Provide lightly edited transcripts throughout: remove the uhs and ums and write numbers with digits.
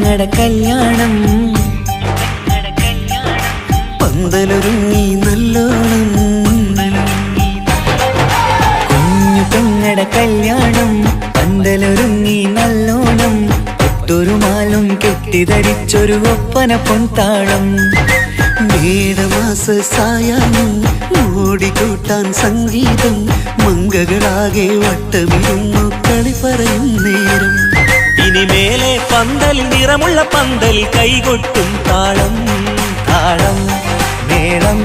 പെങ്ങടെ കല്യാണം പന്തലൊരുങ്ങി നല്ലോണം കുഞ്ഞു പെങ്ങടെ കല്യാണം പന്തലൊരുങ്ങി നല്ലോണം ഒട്ടൊരു മാലും കെട്ടിധരിച്ചൊരു ഒപ്പന പൊൻതാളം മേടമാസ സായാഹ്നം ഓടിക്കൂട്ടാൻ സംഗീതം മംഗകളാകെ വട്ടമിരുന്നു കളി പറയും നേരം ഇനിമേലെ പന്തൽ നിറമുള്ള പന്തൽ കൈകൊട്ടും താളം താളം മേളം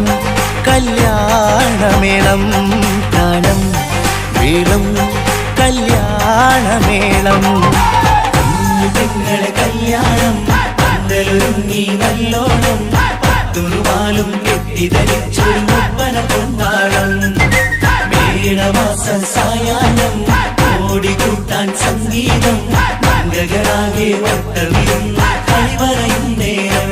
കല്യാണമേളം താളം മേളം കല്യാണമേളം കുഞ്ഞു പെങ്ങളെ കല്യാണം പന്തലൊരുങ്ങി നല്ലോണം തുറുമാലും കെട്ടിധരിച്ചൊരു ഒപ്പന പൊൻതാളം മേടമാസ സായാഹ്നം ഓടിക്കൂട്ടാൻ സംഗീതം മംഗകളാകെ വട്ടമിരുന്ന് കളി പറയും നേരം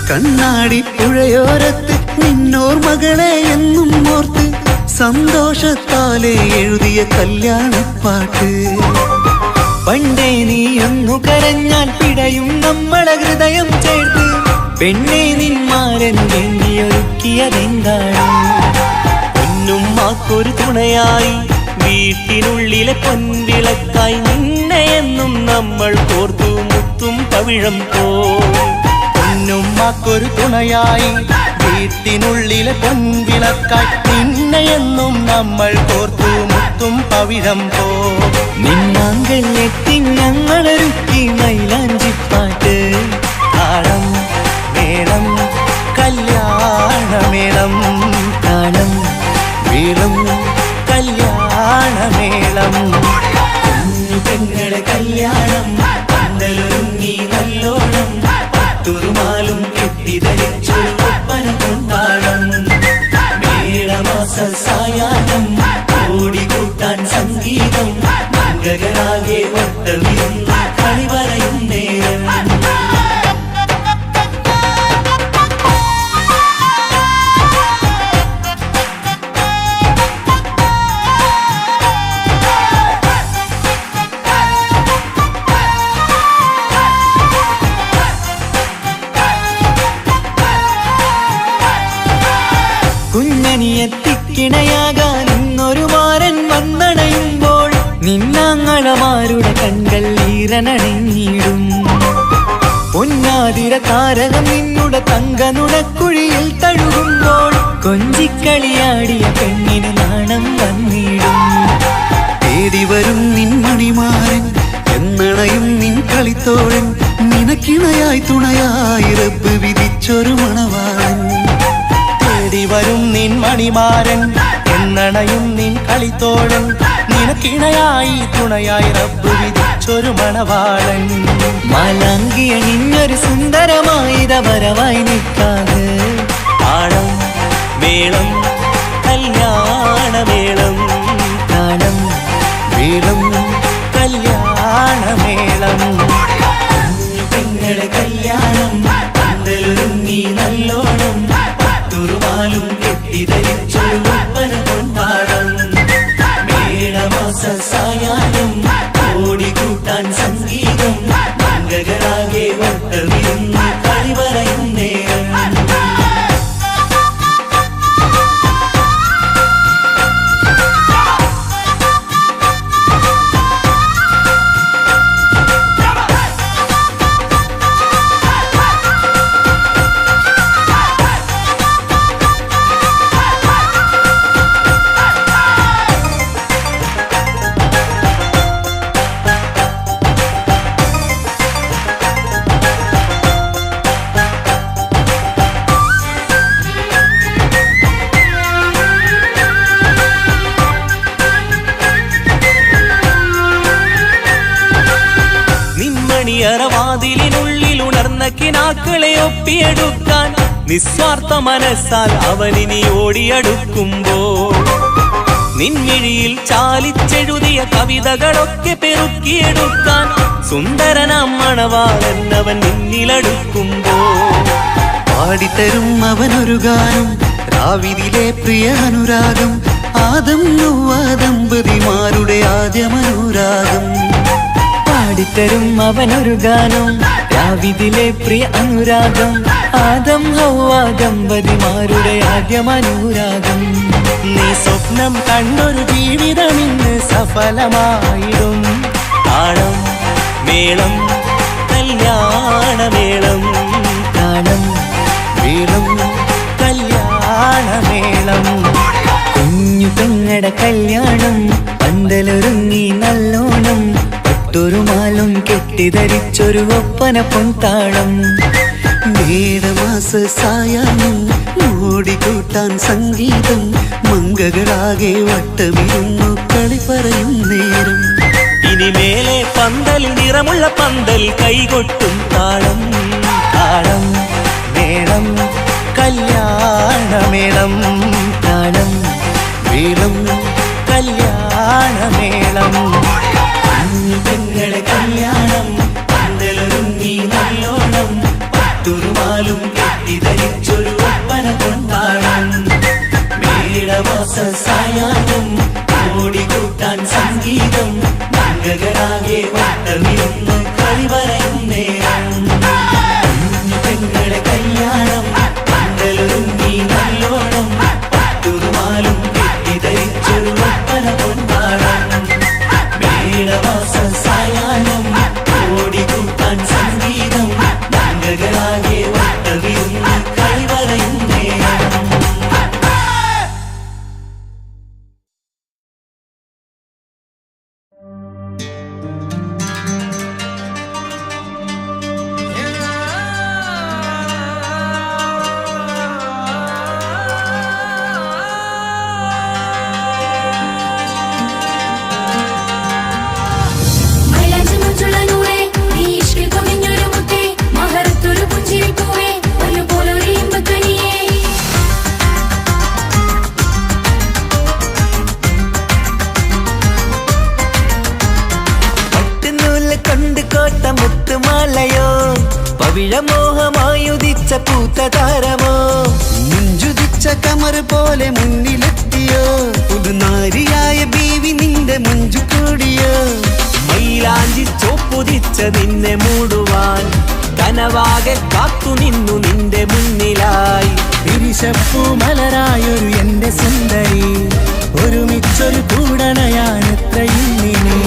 കണ്ണാടി പുഴയോരത്ത് നിന്നോർമകളെ എന്നും ഓർത്ത് സന്തോഷത്താലെ എഴുതിയ കല്യാണപ്പാട്ട് പണ്ടേ നീ ഒന്നു കരഞ്ഞാൽ പിടയും നമ്മളെ ഹൃദയം ചേർത്ത് പെണ്ണെ നിന്മാരൻ വേണ്ടിയൊരുക്കിയതെന്താണ് പൊന്നുമ്മാക്കൊരു തുണയായി വീട്ടിനുള്ളിലെ പൊൻവിളക്കായി നിന്നെ എന്നും നമ്മൾ കോർത്തു മുത്തും പവിഴം പൊന്നുമ്മാക്കൊരു തുണയായി വീട്ടിനുള്ളിലെ പൊൻവിളക്കായി നിന്നെയെന്നും നമ്മൾ കോർത്തു മുത്തും പവിഴം നിന്നാങ്കൾ എത്തി ഞങ്ങളൊരുക്കി മൈലാഞ്ചിപ്പാട്ട് താളം മേളം കല്യാണമേളം താളം മേളം കല്യാണമേളം കുഞ്ഞു പെങ്ങളെ കല്യാണം പന്തലൊരുങ്ങി നല്ലോണം തുറുമാലും കെട്ടിധരിച്ചൊരു ഒപ്പന പൊൻതാളം മേടമാസ സായാഹ്നം ഓടിക്കൂട്ടാൻ സംഗീതം മംഗകളാകെ വട്ടമിരുന്ന് കളി പറയും നേരം കുഞ്ഞനിയെത്തിക്കിണയാകാൻ ഇന്നൊരു മാരൻ വന്നണയുമ്പോൾ നിന്നാങ്ങളമാരുടെ കൺകൾ ഈറനണിഞ്ഞിടും പൊന്നാതിര താരകം നിന്നുടെ തങ്കനുടക്കുഴിയിൽ തഴുകുമ്പോൾ കൊഞ്ചിക്കളിയാടിയ പെണ്ണിന് നാണം വന്നിടും തേടി വരും നിൻ മണിമാരൻ എന്നണയും നിൻ കളിത്തോഴൻ നിനക്കിണയായി തുണയായി റബ്ബ് വിധിച്ചൊരു മണവാളൻ വരും നിൻ മണിമാരൻ എന്നണയും നിൻ കളിത്തോഴൻ നിനക്കിണയായി തുണയായി റബ്ബ് വിധിച്ചൊരു മണവാളൻ മാലാങ്കിയണിഞ്ഞൊരു സുന്ദരമായിത വരവായി നിൽക്കാതെ താളം മേളം കല്യാണമേളം താളം മേളം കല്യാണമേളം കുഞ്ഞു പെങ്ങളെ കല്യാണം പന്തലൊരുങ്ങി നല്ലോണം തുറുമാലും കെട്ടിധരിച്ചൊരു ഒപ്പന പൊൻതാളം മേടമാസ സായാഹ്നം ഓടിക്കൂട്ടാൻ സംഗീതം മംഗകളാകെ വട്ടമിരുന്ന് കളി പറയും നേരം വാതിലിനുള്ളിൽ ഉണർന്ന കിനാക്കളെ ഒപ്പിയെടുക്കാൻ നിസ്വാർത്ഥ മനസ്സാൽ അവനിനി ഓടിയടുക്കുമ്പോൾ നിൻമിഴിയിൽ ചാലിച്ചെഴുതിയ കവിതകളൊക്കെ പെറുക്കിയെടുക്കാൻ സുന്ദരനാം മണവാളൻ അവൻ നിന്നിലടുക്കുമ്പോൾ പാടിത്തരും അവനൊരു ഗാനം രാവിലെ പ്രിയ അനുരാഗം ആദം ഹവ്വ ദമ്പതിമാരുടെ ആദ്യമനുരാഗം പാടിത്തരും അവനൊരു ഗാനം രാവിലെ പ്രിയ അനുരാഗം ആദം ഹവ്വ ദമ്പതിമാരുടെ ആദ്യമനുരാഗം നീ സ്വപ്നം കണ്ടൊരു ജീവിതം ഇന്ന് സഫലമായിടും താളം മേളം കല്യാണമേളം താളം മേളം കല്യാണമേളം കുഞ്ഞു പെങ്ങടെ കല്യാണം പന്തലൊരുങ്ങി നല്ലോണം പട്ടൊരുമാലും കെട്ടിധരിച്ചൊരു ഒപ്പന പൊൻതാളം മേടമാസ സായാഹ്നം ഓടിക്കൂട്ടാൻ സംഗീതം മംഗകളാകെ വട്ടമിരുന്നു കളി പറയും നേരം ഇനി മേലെ പന്തൽ നിറമുള്ള പന്തൽ കൈകൊട്ടും താളം താളം മേളം കല്യാണമേളം താളം മേളം കല്യാണമേളം പെങ്ങളെ കല്യാണം പന്തലൊരുങ്ങി നല്ലോണം പട്ടുരുമാലും കെട്ടിധരിച്ചൊരു ഒപ്പന കൊണ്ടാടം മേടമാസ സായാഹ്നം ഓടിക്കൂട്ടാൻ സംഗീതം മംഗകളാകെ വട്ടമിരുന്ന് കളി പറയും നേരം പെങ്ങളെ കല്യാണം പന്തലൊരുങ്ങി നല്ലോണം പട്ടുരുമാലും കെട്ടിധരിച്ചൊരു ഒപ്പന കൊണ്ടാടം മേടമാസ സായാഹ്നം ഓടിക്കൂട്ടാൻ സംഗീതം മംഗകളാകെ വട്ടമിരുന്ന് കളി പറയും നേരം പവിഴമോഹമായുദിച്ച പൂത്ത താരമോ മുഞ്ചുദിച്ച കമർ പോലെ മുന്നിലെത്തിയോ പുതുനാരിയായ ബീവി നിന്റെ മുഞ്ചു കൂടിയോ മൈലാഞ്ചി ചോപ്പുതിച്ച നിന്നെ മൂടുവാൻ കനവാകെ കാത്തു നിന്നു നിന്റെ മുന്നിലായി തിരിശപ്പൂ മലരായൊരു എന്റെ സുന്ദരി ഒരുമിച്ചൊരു കൂടണയാൻ എത്രയും നിന്നെ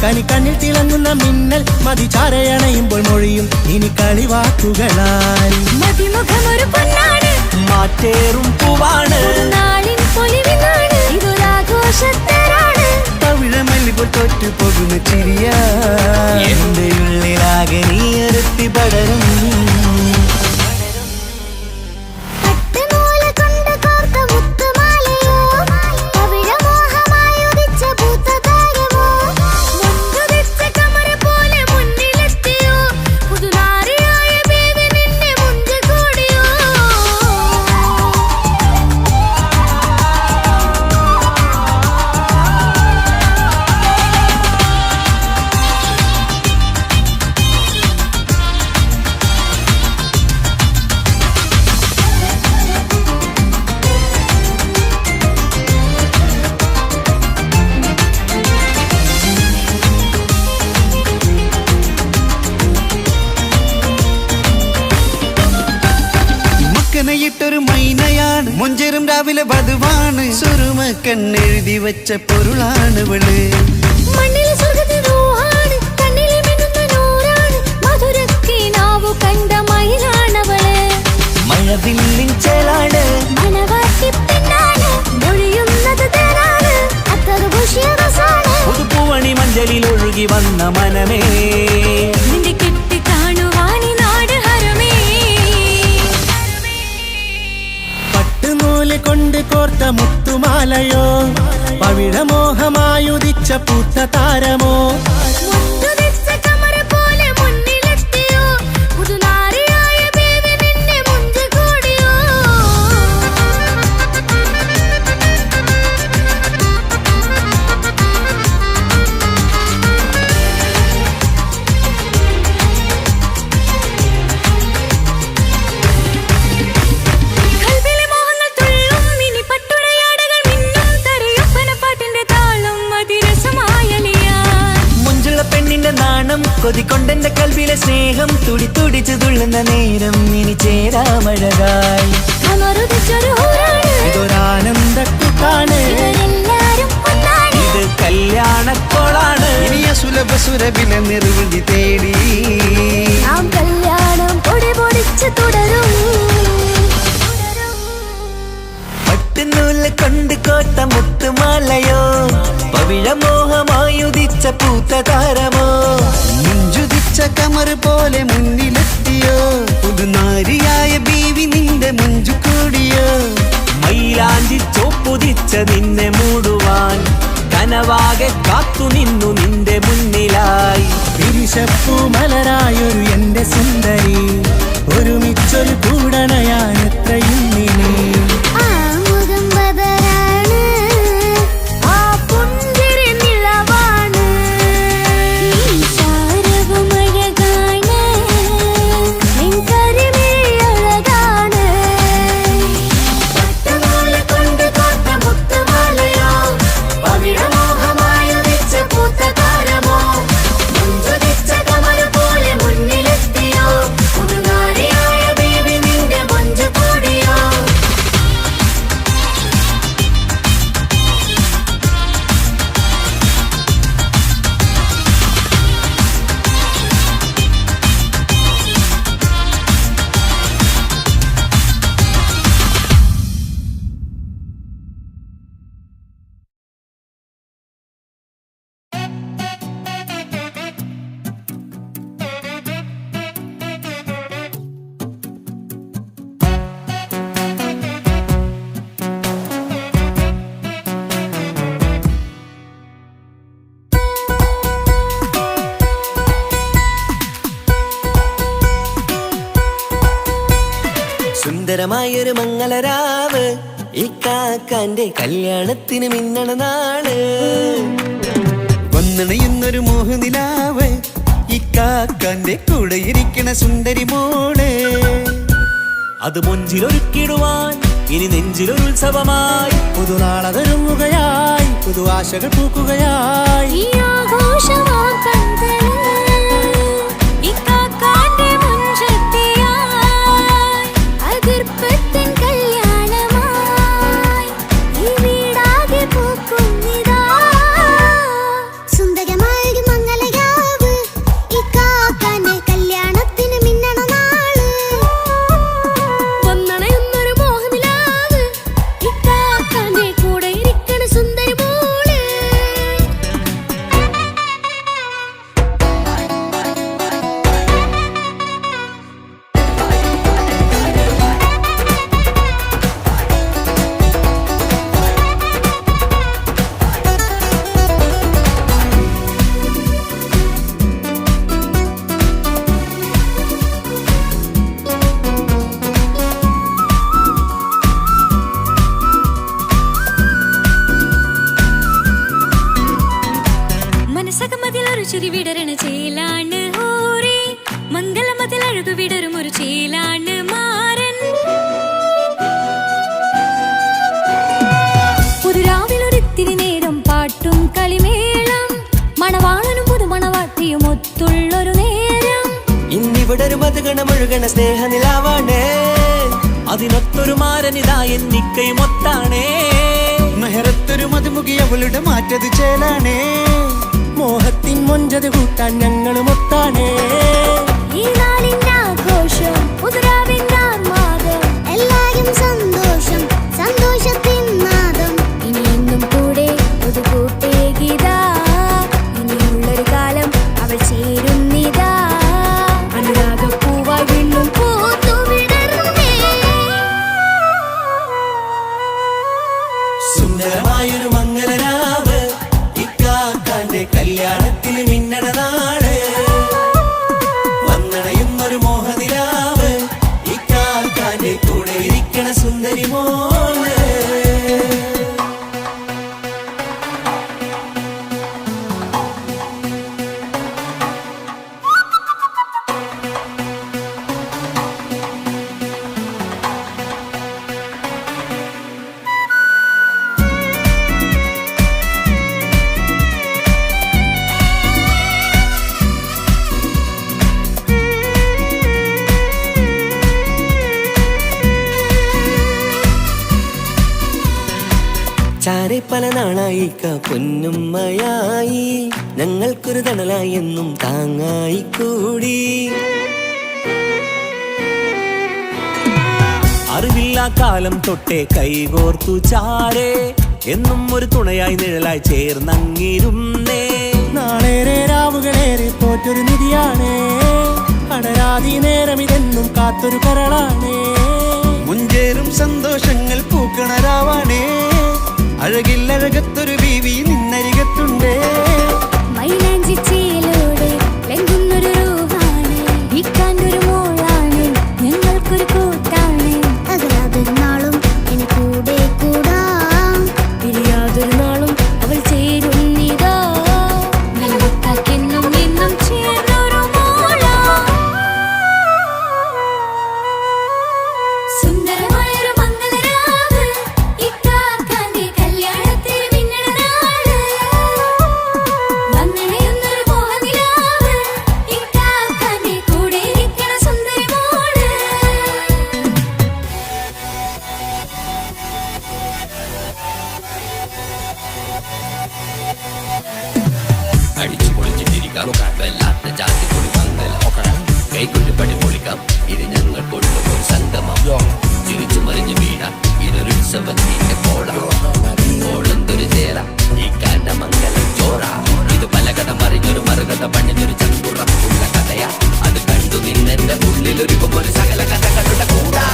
കനി കണ്ണിൽ തിളങ്ങുന്ന മിന്നൽ മതി ചാരയണയുമ്പോൾ മൊഴിയും ഇനി കളിവാക്കുകളാൽ മതിമുഖമൊരു പൊന്നാണ് മാറ്റേറും പൂവാണ് ഇതൊരാഘോഷത്തരാണ് പവിഴമല്ലിപ്പോൾ തോറ്റു പോകുന്ന ചിരിയ എന്റെ ഉള്ളിലാകെ നീ അരുത്തി പടരും ആനയിട്ടൊരു മൈനയാണ്, മുഞ്ചേറും രാവിലെ വധുവാണ്, സുറുമ കണ്ണെഴുതി വെച്ച പൊരുളാണിവള്. മണ്ണിലെ സ്വർഗ്ഗത്തിൽ റൂഹാണ്, കണ്ണിലെ മിന്നുന്ന നൂറാണ്, മധുരക്കിനാവു കണ്ട മയിലാണവള്. മഴവില്ലിൻ ചേലാണ്, മണവാട്ടി പെണ്ണാണ്, മൊഴിയുന്നത് തേനാണ്, അത്തറ് പൂശിയ റസാണ്. പുതുപ്പൂവണി മഞ്ചലിൽ ഒഴുകി വന്ന മനമേ, നിന്റെ കെട്ടി കാണുവാനി നാട് ഹരമേ. പട്ടുനൂല് കൊണ്ട് കോർത്ത മുത്തുമാലയോ, പവിഴമോഹമായുദിച്ച പൂത്ത താരമോ, മുത്തുതിച്ച കമറ പോലെ മുന്നിലെത്തിയോ, പുതുനാരിയായ ബേബി നിന്നെ മുഞ്ചു കൂടിയോ. കൽവിലെ മോഹങ്ങൾ തുള്ളും, ഇനി പട്ടുടയാടകൾ മിന്നും, തരയൊപ്പനപ്പാട്ടിന്റെ താളം അതിരസമായലിയാൻ. മുഞ്ചുള്ള പെണ്ണിന്റെ നാണം കൊതിക്കൊണ്ടെന്റെ കൽവിലെ സ്നേഹം തുടി തുടിച്ചു തുള്ളുന്ന നേരം ഇനി ചേരാമഴകായി. കമറുദിച്ചൊരു ഹൂറാണ്, ഇതൊരാനന്ദക്കുട്ടാണ്. ഇവരെല്ലാരും ഒന്നാണ്. ഇത് കല്യാണക്കോളാണ്. ഇനിയ സുലഭ സുരഭില നിർവൃതി തേടി നാം കല്യാണം പൊടി പൊടിച്ച് തുടരും. പട്ടുനൂല് കൊണ്ട് കോർത്ത മുത്തുമാലയോ, പവിഴമോഹമായുദിച്ച പൂത്ത താരമോ, മുഞ്ചുതിച്ച കമർ പോലെ മുന്നിലെത്തിയോ, പുതുനാരിയായ ബീവി നിന്റെ മുഞ്ചു കൂടിയോ. മൈലാഞ്ചി ചോപ്പുതിച്ച നിന്നെ മൂടുവാൻ കനവാകെ കാത്തു നിന്നു നിന്റെ മുന്നിലായി. പിരിശപ്പൂ മലരായൊരു എന്റെ സുന്ദരി, ഒരുമിച്ചൊരു കൂടണയാൻ എത്രയും ഇനി. ആ മുഖം ബദറാണ്, ആ പുഞ്ചിരി നിലവാണ്, നീ സാരവും അഴകാണ്, നിൻ കരിമിഴി അഴകാണ്. പട്ടുനൂല് കൊണ്ട് കോർത്ത മുത്തുമാലയോ, പവിഴമോഹമായുദിച്ച പൂത്ത താരമോ, മുഞ്ചുതിച്ച കമർ പോലെ മുന്നിലെത്തിയോ, പുതുനാരിയായ ബേബി നിന്റെ മുഞ്ചു കൂടിയോ. സുന്ദരമായൊരു മംഗളരാവ്, ഈ കാക്കാന്റെ കല്യാണത്തിന് മിന്നണ നാള്. വന്നണയുന്നൊരു മോഹനിലാവ്, ഈ കാക്കാന്റെ കൂടെ ഇരിക്കണ സുന്ദരി മോള്. അത് മുഞ്ചിലൊരുക്കിടുവാൻ ഇനി നെഞ്ചിലൊരു ഉത്സവമായി. പുതുനാളതൊരുങ്ങുകയായി, പുതു ആശകൾ പൂക്കുകയായി. ഈ ആഘോഷമാം കൺകളിൽ ഇക്കാക്കാന്റെ മുഞ്ചെത്തിയായി, അതിർപ്പത്തിൻ കല്യാണമായി ഈ വീടാകെ പൂക്കുന്നിതാ. സുന്ദരമായൊരു മംഗളയാവ്, ഇക്കാക്കാന്റെ കല്യാണത്തിന് മിന്നണ നാള്. വന്നണയുന്നൊരു മോഹനിലാവ്, ഇക്കാക്കാന്റെ കൂടെ ഇരിക്കണ സുന്ദരി മോള്. മനസ്സകമതിലൊരു ചിരി വിടരണ ചേലാണ് ഹോറി, മംഗളമതിൽ അഴകു വിടരും ഒരു ചേലാണ് മാരൻ. പുതുരാവിലൊരിത്തിരി നേരം പാട്ടും കളിമേളം, മണവാളനും പുതുമണവാട്ടിയും ഒത്തുള്ളൊരു നേരം. ഇന്നിവിടെ ഒരു മധുഗണമൊഴുകണ സ്നേഹനിലാവാണ്, അതിനൊത്തൊരു മാരനിതാ എന്നിക്കയുമൊത്താണേ. മെഹറത്തൊരു മധുമുഖി അവളുടെ മാറ്റത് ചേലാണേ. മോഹത്തിൻ മൊഞ്ചത് കൂട്ടാൻ ഞങ്ങളും ഒത്താണേ. ഈ നാളിന്റെ ആഘോഷം പുതുരാവിന്റെ ആർമാദം എല്ലാരും സന്തോഷം സന്തോഷത്തിൻ നാദം ഇനി എന്നും കൂടെ പുതുകൂട്ടേ ഗീതാ ഇനിയുള്ളൊരു കാലം അവൾ ചേരുന്നിതാ അനുരാഗപ്പൂവായി വീണ്ടും പൂത്തു വിടർന്നേ. സുന്ദരമായൊരു മംഗലരാവ് ഇക്കാക്കാന്റെ കല്യാണത്തിന് മിന്നണ നാട്. വന്നണയുന്നൊരു മോഹനിലാവ് ഇക്കാക്കാന്റെ കൂടെ ഇരിക്കണ സുന്ദരി മോള്. ചാരെ പല നാളായി പൊന്നുമ്മയായി ഞങ്ങൾക്കൊരു തണലായി എന്നും താങ്ങായി കൂടി. അറിവില്ലാ കാലം തൊട്ടേ കൈകോർത്തു ചാരേ എന്നും ഒരു തുണയായി നിഴലായി ചേർന്നങ്ങിരുന്നേ. നാളേറെ രാവുകളേറെ പോറ്റൊരു നിധിയാണേ. അടരാതി നേരം ഇതെന്നും കാത്തൊരു കരളാണേ. മുഞ്ചേറും സന്തോഷങ്ങൾ പൂക്കണരാവാണേ. അഴകില്ലഴകത്തൊരു ബീവി നിന്നരികത്തുണ്ടേ. മൈലാഞ്ചി ചേലോടെ ലംഘുന്നൊരു രൂപാണ് ഇക്കാണ്ടൊരു മോളാണ് ഞങ്ങൾക്കൊരു കൂട്ടാണ് അകലാതൊരു നാളും ഇനി കൂടെ കൂടാം പിരിയാതൊരു നാളും അവൾ ചേരുന്നിതാ നെല്ലിക്കാക്കെന്നും എന്നും ചേർന്നൊരു മോളാ. സുന്ദരമായൊരു മംഗലരാവ് ഇക്കാക്കാന്റെ കല്യാണത്തിന് മിന്നണ നാട്. വന്നണയുന്നൊരു മോഹനിലാവ് ഇക്കാക്കാന്റെ കൂടെ ഇരിക്കണ സുന്ദരി മോള്. അടിച്ചു പൊളിച്ചിട്ടിരിക്കാം വല്ലാത്ത ജാതി പൊളി മംഗലം കൈകൊണ്ട് പടി പൊളിക്കാം ഇത് ഞങ്ങൾ കൊണ്ടുപോയി സംഗമം ചിരിച്ചു മറിഞ്ഞു വീഴാം ഇതൊരു ഉത്സവത്തിന്റെ കോളന്തൊരു ചേര ഈ കാണ്ട മംഗലം ചോറ ഇത് പല കഥ മറിഞ്ഞൊരു മറുകഥ പണിഞ്ഞൊരു ചങ്കുറപ്പുള്ള കഥയാ അത് കണ്ടു നിന്നെന്റെ ഉള്ളിലൊരുക്കും ഒരു സകല കഥകളുടെ കൂടാ.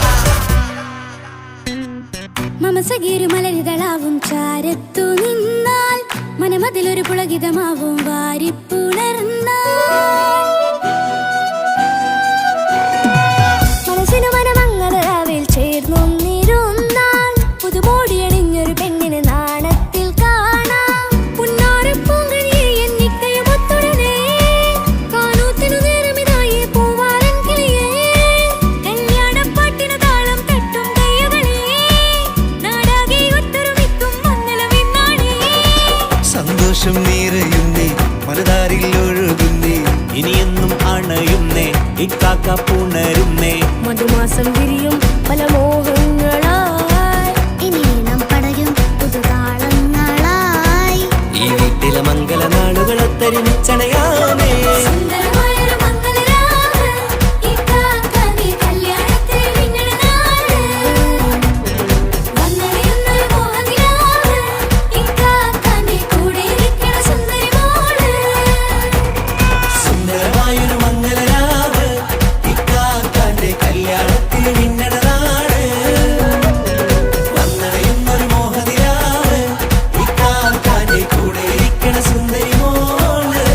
മമസഗീരു മലരിതളാവും ചാരത്തു നിന്നാൽ മനമതിലൊരു പുളകിതമാവും വാരിപ്പുണർന്നാൽ മനസ്സിനു മനമംഗളരാവിൽ ചേർന്നൊന്നിരുന്നാൽ പുതുമോടിയണിഞ്ഞൊരു പെണ്ണിന് നാണത്തിൽ കാണാം പുന്നാരപ്പൂങ്കണിയെ എന്നിക്കയുമൊത്തുടനെ കാനൂത്തിനു നേരമിതായി പൂവാലൻ കിളിയേ കല്യാണപ്പാട്ടിനു താളം തട്ടും കയ്യുകളേ നാടാകെ ഒത്തൊരുമിക്കും മംഗലമെന്നാണേ. സന്തോഷം നിറയുന്നേ മനതാരിൽ ഒഴുകുന്നേ. ഇനിയെന്നും അണയുന്നേ ഇക്കാക്ക പുണരുന്നേ. മധുമാസം വിരിയും പല മോഹങ്ങളായി ഇനി നാം പടരും പുതുതാളങ്ങളായി. ഈ വീട്ടിലെ മംഗല നാളുകളെ തരിച്ചണയാമേ. സുന്ദരമായൊരു മംഗലരാവ് ഇക്കാക്കാന്റെ കല്യാണത്തിന് മിന്നണ നാട്. വന്നണയുന്നൊരു മോഹനിലാവ് ഇക്കാക്കാന്റെ കൂടെ ഇരിക്കണ സുന്ദരി മോള്. സുന്ദരമായൊരു മംഗലരാവ് ഇക്കാക്കാന്റെ കല്യാണത്തിന് മിന്നണ നാട്. വന്നണയുന്നൊരു മോഹനിലാവ് ഇക്കാക്കാന്റെ കൂടെ ഇരിക്കണ സുന്ദരി മോള്.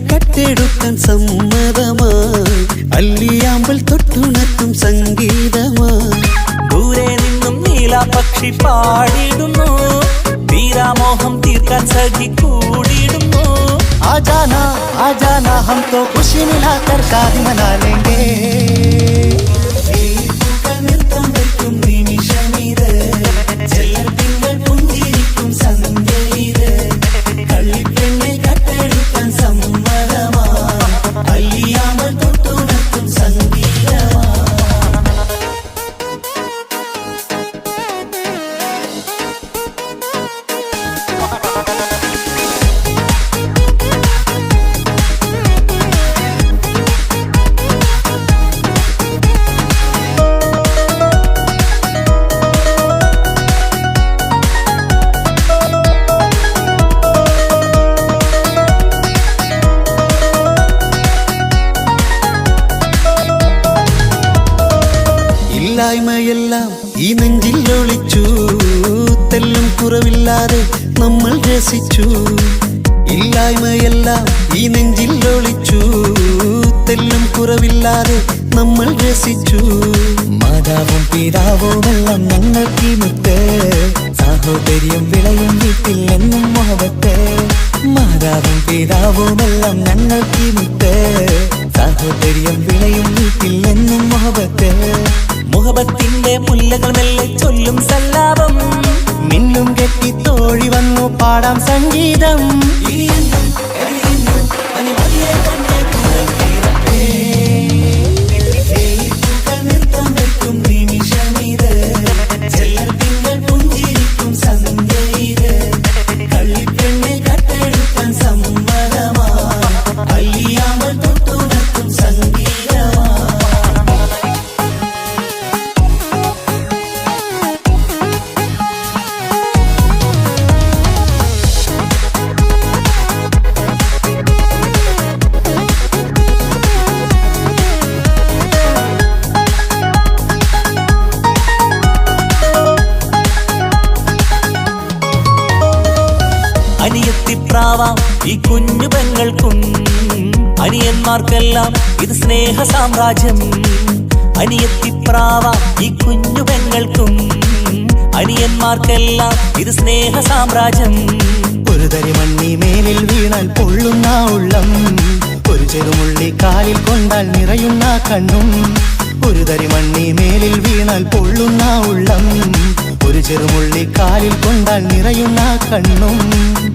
കട്ടെടുക്കാൻ സമ്മതമായി അല്ലിയാമ്പൽ തൊട്ടുണർത്തും സംഗീതമായി ദൂരെ നിന്നും നീലാപക്ഷി പാടിടുന്നു തീരാമോഹം തീർക്കാൻ സഖി കൂടിയിടുന്നു आजाना हम तो खुशी मिलाकर शादी मना लेंगे ഇല്ലായ്മയെല്ലാം ഈ നെഞ്ചിൽ ഒളിച്ചു തെല്ലും കുറവില്ലാതെ നമ്മൾ രസിച്ചു ഇല്ലായ്മയെല്ലാം ഈ നെഞ്ചിൽ ഒളിച്ചു തെല്ലും കുറവില്ലാതെ നമ്മൾ രസിച്ചു മാതാവും പിതാവുമെല്ലാം ഞങ്ങൾക്ക് മുത്ത് സാഹോദര്യം വിളയും വീട്ടിൽ എന്നും മുഹബത്ത് മാതാവും പിതാവുമെല്ലാം ഞങ്ങൾക്ക് മുത്ത് സാഹോദര്യം വിളയും വീട്ടിൽ എന്നും മുഹബത്ത് മുഹബത്തിന്റെ മുല്ലകൾ മെല്ലെ ചൊല്ലും സല്ലാപം മിന്നും കെട്ടി തോഴി വന്നു പാടാം സംഗീതം അനിയത്തിപ്രാവാം ഈ കുഞ്ഞു പെങ്ങൾക്കും അനിയന്മാർക്കെല്ലാം ഇത് സ്നേഹ സാമ്രാജ്യം അനിയത്തിപ്രാവാം ഈ കുഞ്ഞു പെങ്ങൾക്കും അനിയന്മാർക്കെല്ലാം ഇത് സ്നേഹ സാമ്രാജ്യം ഒരു തരി മണ്ണി മേലിൽ വീണാൽ പൊള്ളുന്ന ഉള്ളം ഒരു ചെറുമുള്ളി കാലിൽ കൊണ്ടാൽ നിറയുന്ന കണ്ണും ഒരു തരി മണ്ണി മേലിൽ വീണാൽ പൊള്ളുന്ന ഉള്ളം ഒരു ചെറുമുള്ളി കാലിൽ കൊണ്ടാൽ നിറയുന്ന കണ്ണും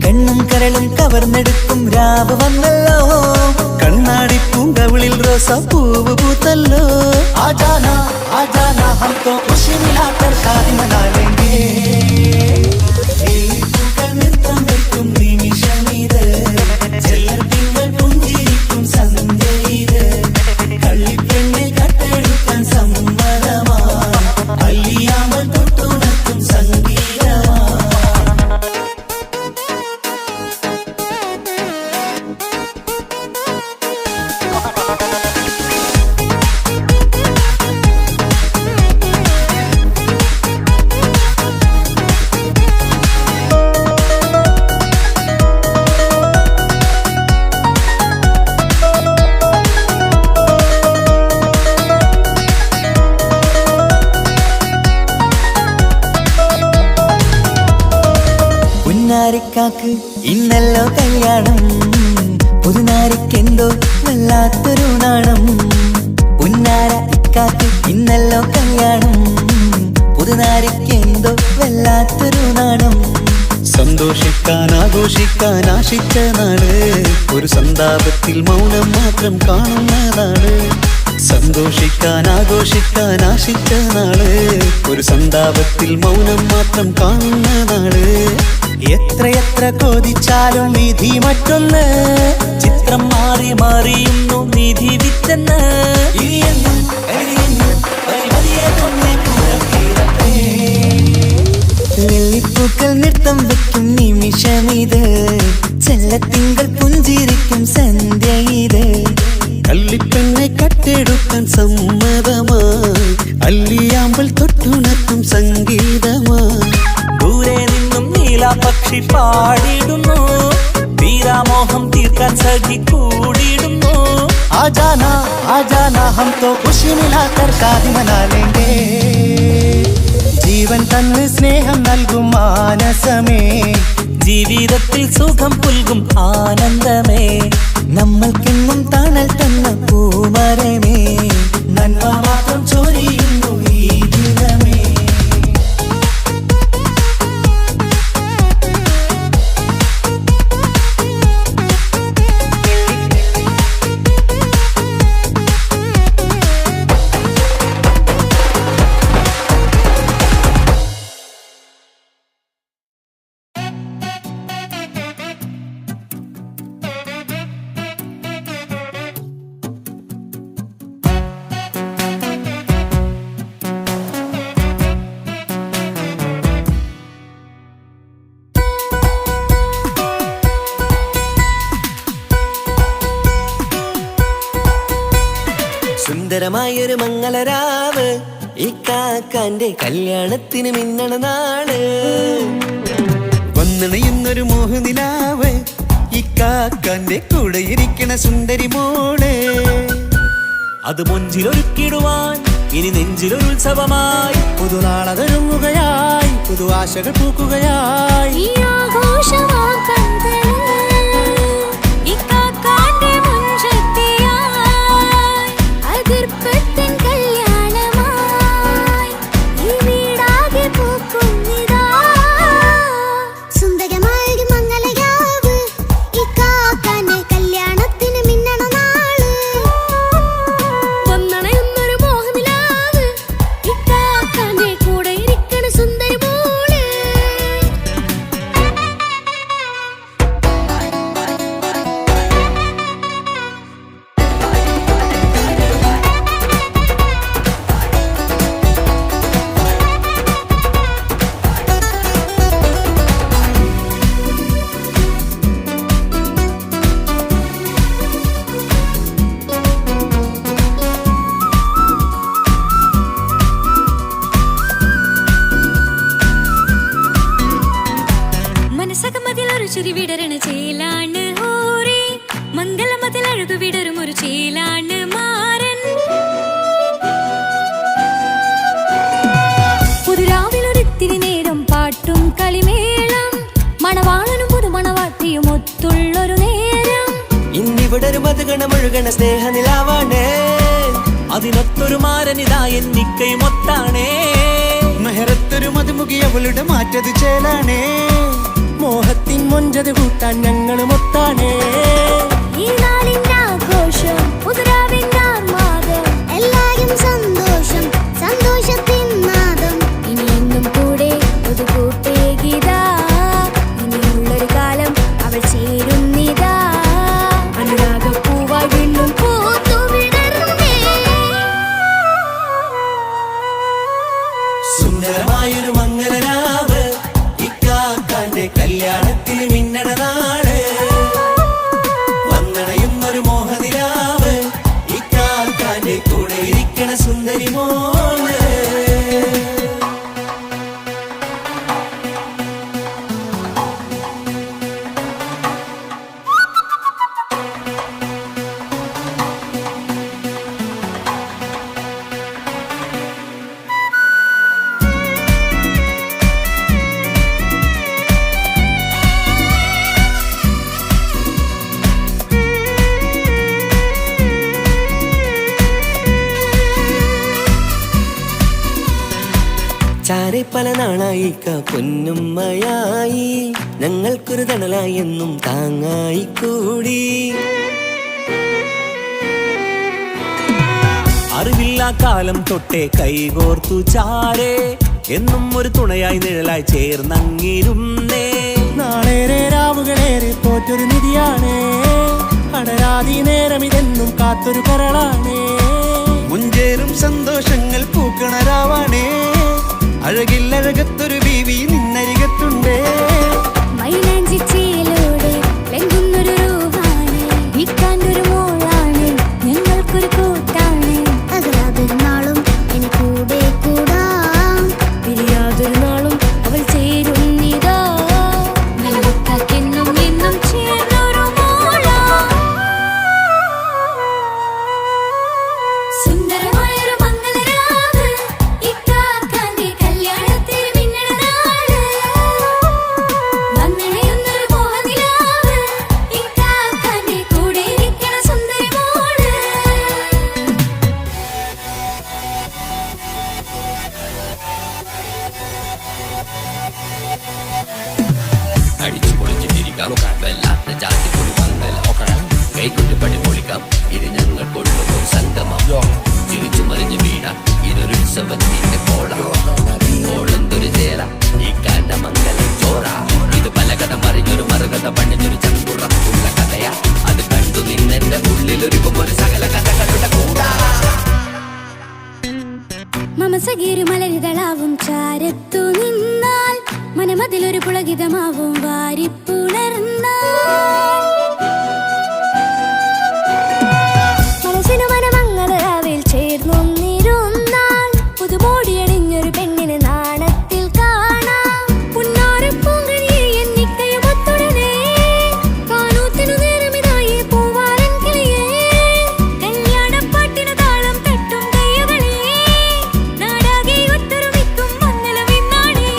കണ്ണും കരളും കവർന്നെടുക്കും രാവ് വന്നല്ലോ കണ്ണാടി പൂങ്കവിളിൽ റോസാപ്പൂവ് പൂത്തല്ലോ आजाना हम तो खुशी मिलाकर शादी मना लेंगे പുന്നാരിക്കാക്ക് ഇന്നല്ലോ കല്യാണം പുതുനാരിക്കെന്തോ വല്ലാത്തൊരു നാണം പുന്നാര ഇക്കാക്ക് ഇന്നല്ലോ കല്യാണം പുതുനാരിക്കെന്തോ വല്ലാത്തൊരു നാണം സന്തോഷിക്കാൻ ആഘോഷിക്കാൻ ആശിച്ച നാട് ഒരു സന്താപത്തിൽ മൗനം മാത്രം കാണുന്നതാണ് സന്തോഷിക്കാൻ ആഘോഷിക്കാൻ ആശിച്ച നാട് ഒരു സന്താപത്തിൽ മൗനം മാത്രം കാണുന്നതാണ് എത്രയെത്ര കൊതിച്ചാലും വിധി മറ്റൊന്ന് ചിത്രം മാറി മാറിയുന്നു നിധി വിറ്റെന്ന് വെള്ളിപ്പൂക്കൾ നൃത്തം വെക്കും നിമിഷമിത് ചെല്ലത്തിങ്കൾ പുഞ്ചിരിക്കും സന്ധ്യ ഇത് കള്ളിപ്പെണ്ണെ കട്ടെടുക്കാൻ സമ്മതമായി അല്ലിയാമ്പൽ തൊട്ടുണർത്തും സംഗീതമായി ദൂരെ നിന്നും നീലാപക്ഷി പാടിടുന്നു തീരാമോഹം തീർക്കാൻ സഖി കൂടിയിടുന്നു. ആജാന ആജാന ഹം തോ ഖുശി മിലാകർ കാദി മനാ ലേംഗേ. ജീവൻ തന്ന് സ്നേഹം നൽകും മാനസമേ, ജീവിതത്തിൽ സുഖം പുൽകും ആനന്ദമേ, നമ്മൾക്കെന്നും തണൽ തന്ന പൂമരമേ, നന്മ മാത്രം ചൊരിയുന്നു ഈ ദിനമേ. സുന്ദരമായൊരു മംഗളരാവ്, ഈ കാക്കാന്റെ കല്യാണത്തിന് മിന്നണ നാള്. വന്നണയുന്നൊരു മോഹനിലാവ്, ഈ കാക്കാന്റെ കൂടെ ഇരിക്കണ സുന്ദരി മോള്. അത് മുഞ്ചിലൊരുക്കിടുവാൻ ഇനി നെഞ്ചിലൊരുത്സവമായി. പുതുനാളതൊരുങ്ങുകയായി, പുതു ആശകൾ പൂക്കുകയായി. ഈ ആഘോഷമാക്കന്തല് ഇക്കാക്കാന്റെ മുഞ്ചത്തിയായി, അതിർപ്പത്തിൻ കല്യാണമായി ഈ വീടാകെ പൂക്കുന്നിതാ. സുന്ദരമായൊരു മംഗളരാവ്, ഈ കാക്കാന്റെ കല്യാണത്തിന് മിന്നണ നാള്. വന്നണയുന്നൊരു മോഹനിലാവ്, ഇക്കാക്കാന്റെ കൂടെ ഇരിക്കണ സുന്ദരി മോള്. മനസ്സകമതിലൊരു ചിരി വിടരണ ചേലാണ് ഹോറി, മംഗളമതിൽ അഴകു വിടരും ഒരു ചേലാണ് മാരൻ. പുതുരാവിലൊരിത്തിരി നേരം പാട്ടും കളിമേളം, മണവാളനും പുതുമണവാട്ടിയും ഒത്തുള്ളൊരു നേരം. ഇന്നിവിടെ ഒരു മധുഗണമൊഴുകണ സ്നേഹനിലാവാണ്, അതിനൊത്തൊരു മാരനിതാ എന്നിക്കയുമൊത്താണേ. മെഹറത്തൊരു മധുമുഖി അവളുടെ മാറ്റത് ചേലാണേ. മോഹത്തിൻ മൊഞ്ചത് കൂട്ടാൻ ഞങ്ങളും ഒത്താണേ. ഈ നാളിന്റെ ആഘോഷം, പുതുരാവിന്റെ ആർമാദം, എല്ലാരും സന്തോഷം, സന്തോഷത്തിൻ നാദം. ഇനിയെന്നും കൂടെ പുതുകൂട്ടേകിതാ, ഇനിയുള്ളൊരു കാലം അവൾ ചേരുന്നിതാ. അനുരാഗപ്പൂവായി വീണ്ടും പൂത്തുവിടർന്നേ. സുന്ദരമായൊരു മംഗളരാവ്, ഈ കാക്കാന്റെ കല്യാണത്തിന് മിന്നണ നാള്. വന്നണയുന്നൊരു മോഹനിലാവ്, ഈ കാക്കാന്റെ കൂടെ ഇരിക്കണ സുന്ദരി മോള്. ചാരെ പല നാളായി പൊന്നുമ്മയായി, ഞങ്ങൾക്കൊരു തണലായി എന്നും താങ്ങായി കൂടി. അറിവില്ലാ കാലം തൊട്ടേ കൈകോർത്തു ചാരേ, എന്നും ഒരു തുണയായി നിഴലായി ചേർന്നങ്ങിരുന്നേ. നാളേറെ രാവുകളേറെ പോറ്റൊരു നിധിയാണേ, അടരാതി നേരം ഇതെന്നും കാത്തൊരു കരളാണേ. മുഞ്ചേറും സന്തോഷങ്ങൾ പൂക്കണരാവാണേ, അഴകില്ലഴകത്തൊരു ബീവി നിന്നരികത്തുണ്ടേ. മൈലാഞ്ചിച്ചേലോടെ ലംഘുന്നൊരു രൂപാണ്, ഇക്കാന്റൊരു മോളാണ്, ഞങ്ങൾക്കൊരു കൂട്ടാണ്. അകലാതൊരു നാളും ഇനി കൂടെ കൂടാം, പിരിയാതൊരു നാളും അവൾ ചേരുന്നിതാ. നെല്ലിക്കാക്കെന്നും എന്നും ചേർന്നൊരു മോള. കൈകൊട്ടുപടി പൊളിക്കാം ഇത് ഞങ്ങൾ കൊള്ളും സംഗമം ചിരിച്ചു മറിഞ്ഞു വീണാം ഇതൊരു ഉത്സവത്തിന്റെ ഓളന്തൊരു ചേല ഈ കാനമംഗലം ചോറ ഇത് പല കഥ മറിഞ്ഞൊരു മറുകഥ പണിഞ്ഞൊരു ചങ്കുറപ്പുള്ള കഥയാ അത് കണ്ടു നിന്നെന്റെ ഉള്ളിലൊരുക്കും ഒരു സകല കഥകളുടെ കൂടാ മമസഗീരു മലരിതളാവും ചാരത്തു നിന്നാൽ മനമതിലൊരു പുളകിതമാവും വാരിപ്പുണർന്നാൽ മനസ്സിനു മനമംഗളരാവിൽ ചേർന്നൊന്നിരുന്നാൽ പുതുമോടിയണിഞ്ഞൊരു പെണ്ണിന് നാണത്തിൽ കാണാം പുന്നാരപ്പൂങ്കനിയെ എന്നിക്കയും ഒത്തുടനെ കാനൂത്തിനു നേരമിതായി പൂവാലൻ കിളിയേ കല്യാണപ്പാട്ടിനു താളം തട്ടും കയ്യുകളേ നാടാകെ ഒത്തൊരുമിക്കും മംഗളവിന്നാണേ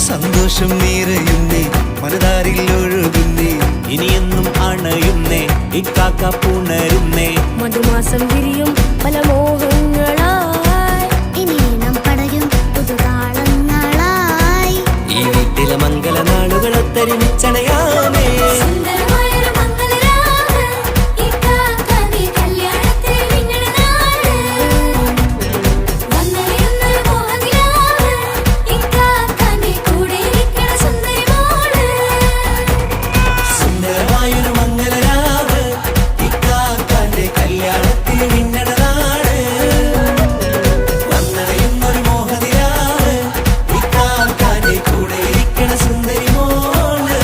സന്തോഷം നിറയുന്നേ മനതാരിൽ ഒഴുകുന്നേ ഇനിയെന്നും അണയുന്നേ ഇക്കാക്ക പുണരുന്നേ മധുമാസം വിരിയും പല മോഹങ്ങളായി ഇനി നാം പടരും പുതുതാളങ്ങളായി ഈ വീട്ടിലെ മംഗളനാളുകൾ ഒത്തൊരുമിച്ചണയാമേ സുന്ദരമായൊരു മംഗളരാവ് ഇക്കാക്കാന്റെ കല്യാണത്തിൽ മിന്നണ നാട് വന്നറിയുന്നൊരു മോഹനിലാവ് ഇക്കാക്കാന്റെ കൂടെ ഇരിക്കണ സുന്ദരി മോള് സുന്ദരമായൊരു മംഗളരാവ് ഇക്കാക്കാന്റെ കല്യാണത്തിൽ മിന്നണനാട് വന്നറിയുന്നൊരു മോഹനിലാവ് ഇക്കാക്കാന്റെ കൂടെ ഇരിക്കണ സുന്ദരി മോള്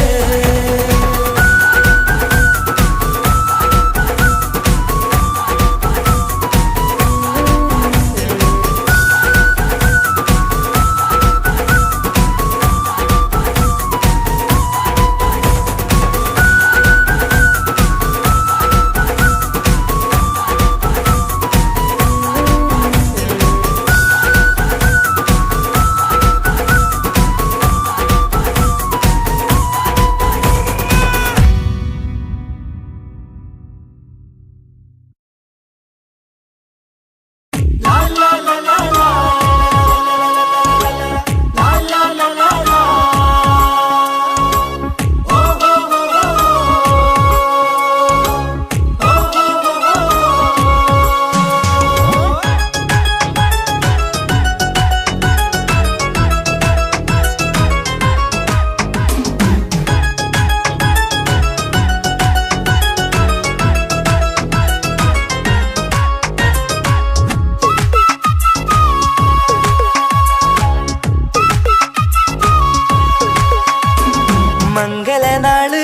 മംഗളനാള്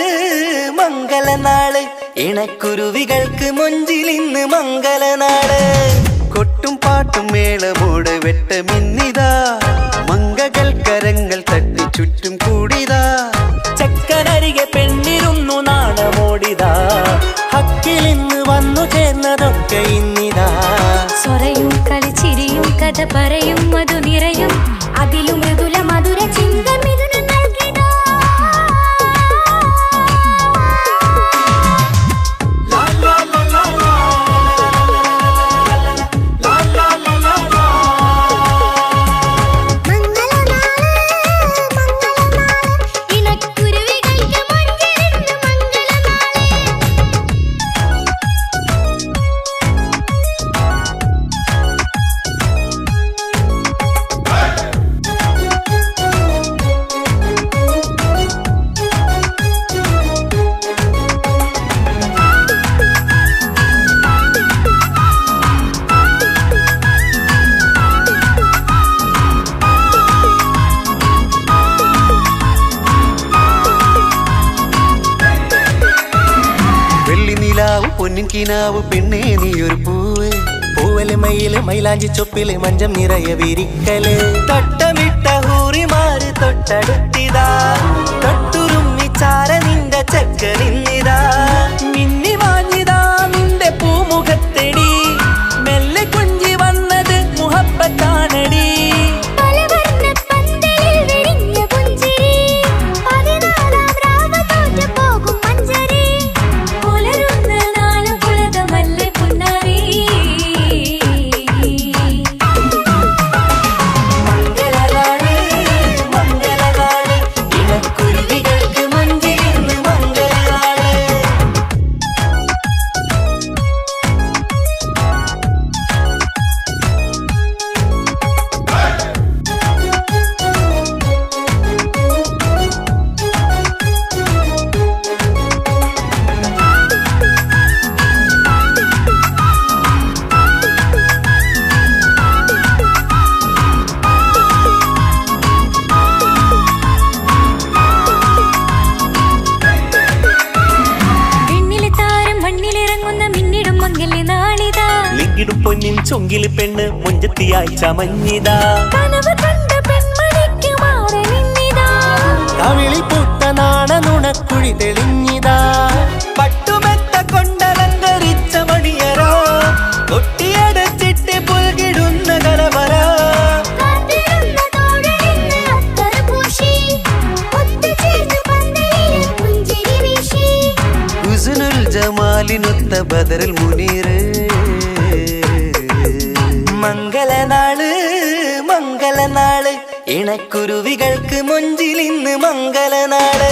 മംഗളനാള് ഇണക്കുരുവികൾക്ക് മൊഞ്ചിലിന്ന് മംഗളനാള് കൊട്ടും പാട്ടും മേളമോട് വെട്ടമിന്നിതാ മംഗകൾ കരങ്ങൾ തട്ടി ചുറ്റും കൂടിതാ ചക്കനരികെ പെണ്ണിരുന്നു നാണമോടിതാ ഹക്കിലിന്ന് വന്നു ചേർന്നതൊക്കെ ഇന്നിതാ സ്വരയും കളിച്ചിരിയും കഥ പറയും മധു നിറയും അതിലും മൃദുല മധുര ചിന്ത മിഥുന നൽകിടാ ഇണക്കുരുവികൾക്ക് മൊഞ്ചിലിന്ന് മംഗളനാള് വെള്ളി നിലാവ് പൊന്നിൻ കിനാവ് പെണ്ണേ നീയൊരു പൂവ് പൂവല് മയില് മൈലാഞ്ചി ചൊപ്പില് മഞ്ചം നിറയെ വിരിക്കല് തട്ടമിട്ട ഹൂറിമാര് തൊട്ടടുത്തിതാ തൊട്ടുരുമ്മി ചാര നിന്റെ ചക്കനിന്നിതാ മിന്നി വാഞ്ഞിതാ നിന്റെ പൂമുഖത്തെടി മെല്ലെ കൊഞ്ചി വന്നത് മുഹബത്താണടി പലവർണ്ണ പന്തലിൽ വിരിഞ്ഞ പുഞ്ചിരി 14 രാവ് തോറ്റു പോകും മഞ്ചരി പുലരുന്ന നാള് പുലകമല്ലേ പുന്നാരി മംഗളനാള് മംഗളനാള് ഇണക്കുരുവികൾക്ക് മഞ്ചിലിന്ന് മംഗളനാള് ചുറ്റിയിടും പൊന്നിൻ ചൊങ്കില് പെണ്ണ് മുഞ്ചത്തിയായി ചമഞ്ഞിതാ കവിളിൽ പൂത്ത നാണ നുണക്കുഴി തെളിഞ്ഞിതാ പട്ടുമെത്ത കൊണ്ടലങ്കരിച്ച മണിയറോ കൊട്ടിയടച്ചിട്ട് പുൽകിടുന്ന കലവറ ഹുസ്നുൽ ജമാലിനൊത്ത ബദറുൽ മുനീറ് മംഗളനാള് മംഗളനാള് ഇണക്കുരുവികൾക്ക് മൊഞ്ചിലിന്ന് മംഗളനാള്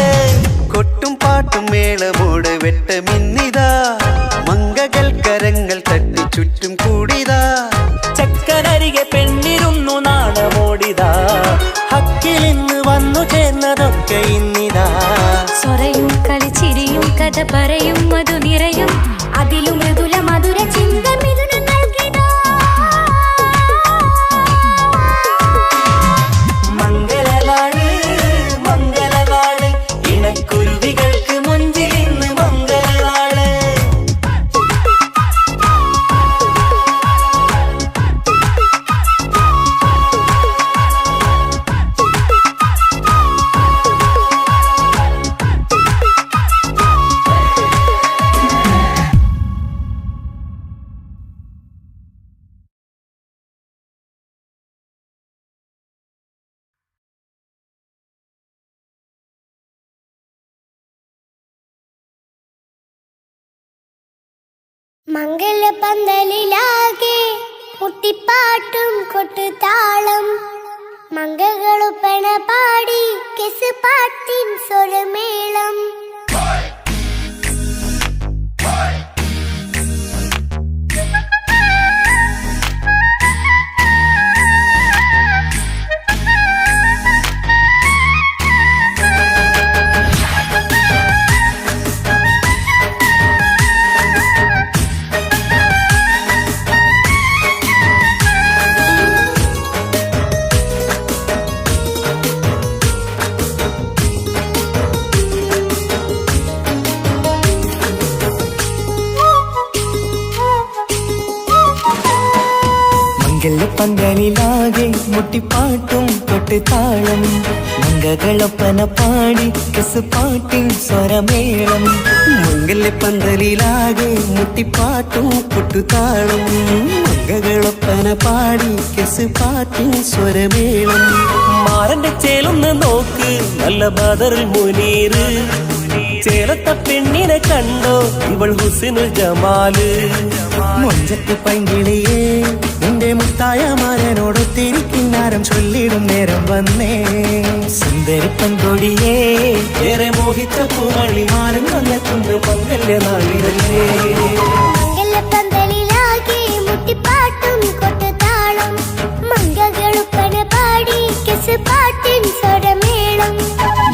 കൊട്ടും പാട്ടും മേളമോട് വെട്ടമിന്നിതാ മംഗകൾ കരങ്ങൾ തട്ടി ചുറ്റും കൂടിതാ ചക്കനരികെ പെണ്ണിരുന്നു നാണമോടിതാ ഹക്കിലിന്ന് വന്നു ചേർന്നതൊക്കെ ഇന്നിതാ സ്വരയും കളിച്ചിരിയും കഥ പറയും മധു നിറയും അതിലും മൃദുല മധുര ചിന്ത മിഥുന നൽകിതാ മംഗളനാള് മംഗളനാള് ഇണക്കുരുവികൾക്ക് മുഞ്ചിലിന്ന് മംഗളനാള് മംഗലപന്തലിലാകെ മുട്ടിപ്പാട്ടും കൊട്ടുതാളം മംഗകളുപ്പണ പാടി കെസ് പാട്ടിൻ സ്വരമേളം പന്തലിലാകെ മുട്ടിപ്പാട്ടും കൊട്ടുതാളം മംഗകളൊപ്പന പാടി കെസ് പാട്ടിൻ സ്വരമേളം മംഗല്യപ്പന്തലിലാകെ മുട്ടിപ്പാട്ടും കൊട്ടുതാളം മംഗകളൊപ്പന പാടി കെസ് പാട്ടിൻ സ്വരമേളം മാറന്റെ ചേലൊന്ന് നോക്ക് നല്ല ബദറുൽ മുനീറ് ചേലത്ത പെണ്ണിനെ കണ്ടോ ഇവൾ ഹുസ്നുൽ ജമാല് മൊഞ്ചത്ത് പൈങ്കിളിയേ നിന്റെ മുത്തായ മാരനോടൊത്തിരിക്കിന്നാരം ചൊല്ലിടും നേരം വന്നേ സുന്ദരി പെൺകൊടിയേ ഏറെ മോഹിച്ച പൂമണിമാരൻ വന്നെത്തുന്ന മംഗല്യ നാളിതല്ലേ മംഗലപന്തലിലാകെ മുട്ടിപ്പാട്ടും കൊട്ടുതാളം മംഗകളുപ്പന പാടി കെസ് പാട്ടിൻ സ്വരമേളം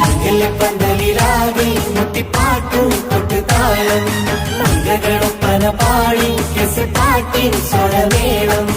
മംഗല്യപ്പന്തലിലാകെ മുട്ടിപ്പാട്ടും കൊട്ടുതാളം മംഗകളൊപ്പന പാടി കെസ് പാട്ടിൻ സ്വരമേളം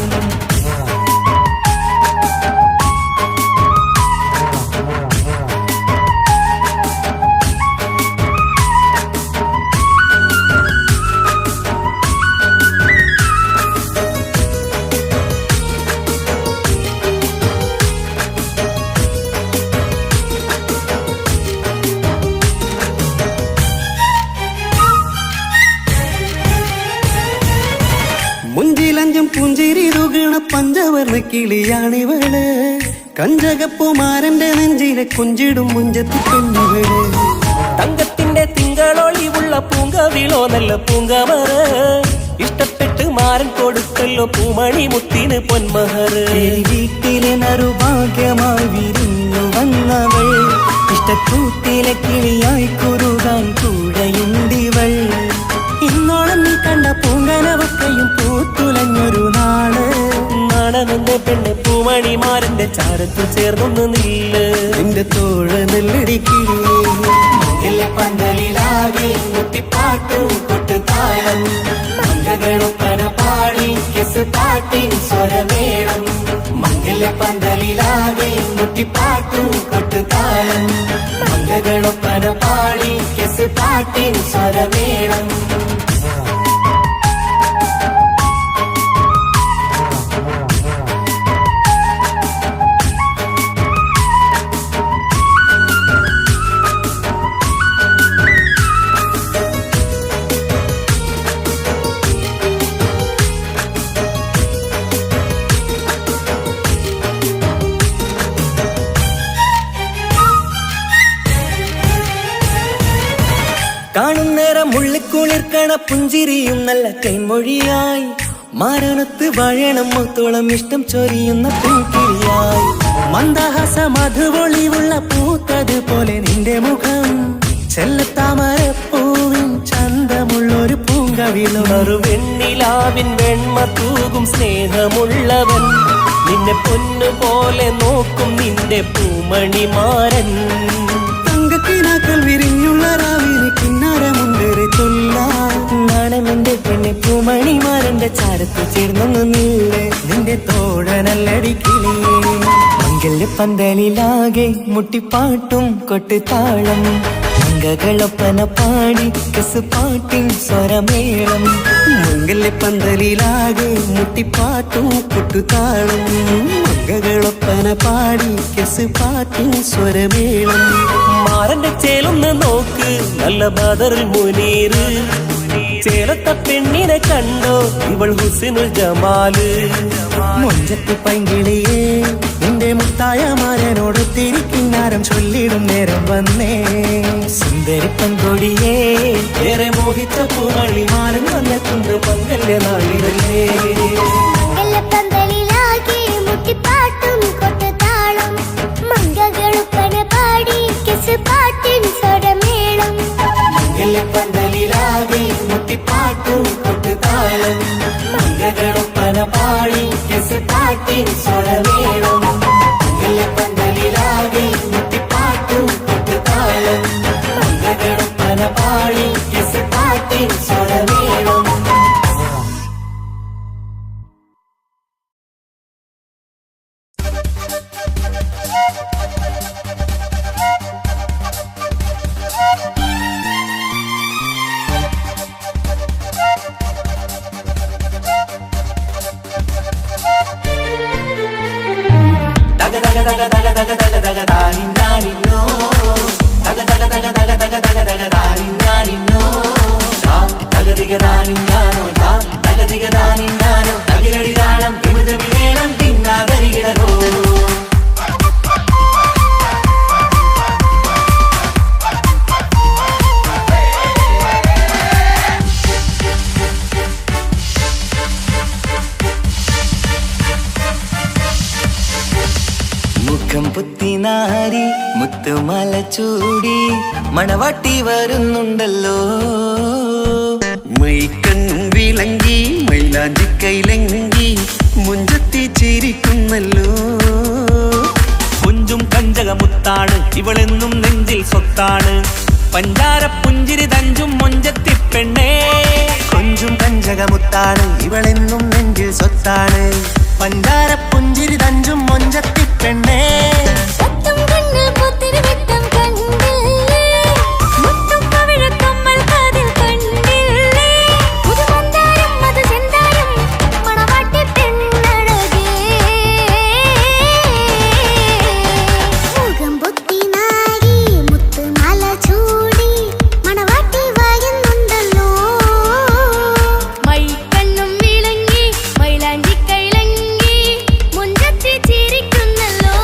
മുഞ്ചിലഞ്ചും പുഞ്ചിരി തുകണ പഞ്ചവർണ്ണ കിളിയാണിവള് കഞ്ചകപ്പുമാരന്റെ നെഞ്ചിലെ കുഞ്ചിടും മുഞ്ചത്തി പെണ്ണുകള് തങ്കത്തിന്റെ തിങ്കളൊളിവുള്ള പൂങ്കവിളോ നല്ല പൂങ്കമറ് ഇഷ്ടപ്പെട്ട് മാരൻ കൊടുത്തല്ലോ പൂമണി മുത്തിന് പൊന്മഹറ് വീട്ടിലെ നറുഭാഗ്യമായി വിരിഞ്ഞു വന്നവൾ ഇഷ്ടക്കൂട്ടിലെ കിളിയായി കുറുകാൻ കൂടെയുണ്ടിവൾ ഇന്നോളം നീ കണ്ട പൂങ്കനവക്കയും പൂത്തുലഞ്ഞൊരു നാള് നാണമെന്റെ പെണ്ണ് പൂമണിമാരന്റെ ചാരത്തിൽ ചേർന്നൊന്ന് നില്ല് നിന്റെ തോഴ നെല്ലടിക്കിളിയേ പന്തലിലാകെ മുട്ടിപ്പാട്ടും കൊട്ടുതാളം മംഗകളൊപ്പന പാടി കെസ് പാട്ടിൻ സ്വരമേളം മംഗല്യപ്പന്തലിലാകെ മുട്ടിപ്പാട്ടും കൊട്ടുതാളം മംഗകളൊപ്പന പാടി കെസ് പാട്ടിൻ സ്വരമേളം ചിരിക്കണ പുഞ്ചിരിയും നല്ല കൈമൊഴിയായി മാരണത്ത് വാഴണം മൊത്തോളം ഇഷ്ടം ചൊരിയുന്ന പൂക്കിരിയായി മന്ദഹാസ മധുപൊളിവുള്ള പൂത്തതുപോലെ നിന്റെ മുഖം ചെല്ലത്താമരപ്പൂവിൻ ചന്തമുള്ളൊരു പൂങ്കവിളും വെണ്ണിലാവിൻ വെണ്മ തൂകും സ്നേഹമുള്ളവൻ നിന്നെ പൊന്നുപോലെ നോക്കും നിന്റെ പൂമണിമാരൻ തങ്കക്കിനാക്കൾ വിരിഞ്ഞുള്ള രാവിലെ കിന്നാരമുണ്ടേറെ നാണമെന്റെ പെണ്ണെ പൂമണിമാരന്റെ ചാരത്ത് ചേർന്നൊന്നു നില്ലേ നിന്റെ തോഴനല്ലടിക്കിളിയേ മംഗല്യ പന്തലിലാകെ മുട്ടിപ്പാട്ടും കൊട്ടുതാളം മംഗകളൊപ്പന പാടി കസുപാട്ടിൻ സ്വരമേളം മംഗല്യപ്പന്തലിലാകെ മുട്ടിപ്പാട്ടും കൊട്ടുതാളം മംഗകളൊപ്പന പാടി കെസുപാട്ടും സ്വരമേളം മാറന്റെ ചേലൊന്ന് നോക്ക് നല്ല ബദറിൽ മുനീറ് ചേലത്ത പെണ്ണിനെ കണ്ടോ ഇവൾ ഹുസിനുൽ ജമാല് മൊഞ്ചത്തി പൈങ്കിളിയേ നിന്റെ മുത്തായ മാരനോട് തിരിക്കിന്നാരം ചൊല്ലിടും നേരം വന്നേ സുന്ദരി പങ്കൊടിയേ ഏറെ മോഹിച്ച പൂമണിമാരൻ വന്നെത്തുണ്ട് മംഗല്യ നാളിലല്ലേ മംഗലപ്പന്തലിലാകെ മുട്ടിപ്പാട്ടും കൊട്ടുതാളം മംഗകളുപ്പന പാടി കെസുപാട്ടിൻ സ്വരമേളം മംഗല്യപ്പന്തലിലാകെ മുട്ടിപ്പാട്ടും കൊട്ടുതാളം മംഗളൊപ്പന പാടി കെസുപാട്ടിൻ സ്വരമേളം മംഗല്യപ്പന്തലിലാകെ മുട്ടിപ്പാട്ടും കൊട്ടുതാളം മംഗളൊപ്പന പാടി കെസുപാട്ടിൻ സ്വരമേളം മുഖം പുത്തിനാരി മുത്തുമല ചൂടി മണവാട്ടി വരുന്നുണ്ടല്ലോ മൈക്കണ്ണും വിളങ്ങി മൈലാഞ്ചി കൈലങ്കി മുഞ്ചത്തി ചിരിക്കുന്നല്ലോ കുഞ്ചും കഞ്ചകമുത്താണ് ഇവളെന്നും നെഞ്ചിൽ സ്വത്താണ് പഞ്ചാര പുഞ്ചിരി തഞ്ചും മൊഞ്ചത്തി പെണ്ണേ കൊഞ്ചും പഞ്ചകമുത്താണ് ഇവളെന്നും നെഞ്ചിൽ സ്വത്താണ് പഞ്ചാര പുഞ്ചിരി തഞ്ചും മൊഞ്ചത്തി പെണ്ണേ ഒത്തും കണ്ണിൽ പുത്തിരി വിട്ടം കണ്ടില്ലേ മുത്തും പവിഴക്കമ്മൽ കാതിൽ കണ്ടില്ലേ പുതുമന്താരം മധു ചെന്താരം മണവാട്ടി പെണ്ണഴകേ മുഖം പൊത്തി നാരി മുത്തുമാല ചൂടി മണവാട്ടി വായുന്നുണ്ടല്ലോ മൈക്കണ്ണും വിളങ്ങി മൈലാഞ്ചി കൈലങ്കി മുഞ്ചത്തി ചിരിക്കുന്നല്ലോ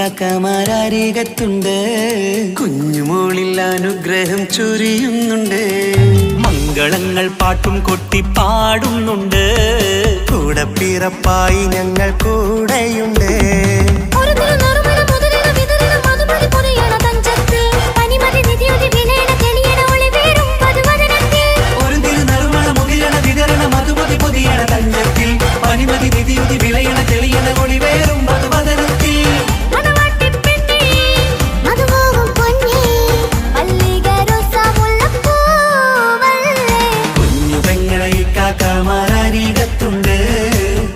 ഇക്കാക്കമാരരികത്തുണ്ട്. കുഞ്ഞുമോളിൽ അനുഗ്രഹം ചൊരിയുന്നുണ്ട്. മംഗളങ്ങൾ പാട്ടും കൊട്ടി പാടുന്നുണ്ട്. കൂടെ പിറപ്പായി ഞങ്ങൾ കൂടെയുണ്ട്. ഒരു തിരുനറുമണ മുതലിന വിതരണ മധുമതി പൊതിയണ തഞ്ചത്തിൽ പനിമതി നിധിയുതി വിലയണ തെളിയണ ഒളിവേറും മധുവദനത്തിൽ. ഒരു തിരുനറുമണ മുകിരണ വിതരണ മധുമതി പൊതിയണ തഞ്ചത്തിൽ പനിമതി നിധിയുതി വിളയണ തെളിയണ ഒളിവേറും മധുവദനത്തിൽ. മണവാട്ടിപ്പെണ്ണേ മധുമോഹം പൊന്നേ മല്ലിക റോസ മുല്ലപ്പൂവല്ലേ. കുഞ്ഞു പെങ്ങളെ ഇക്കാക്കമാരരികത്തുണ്ട്.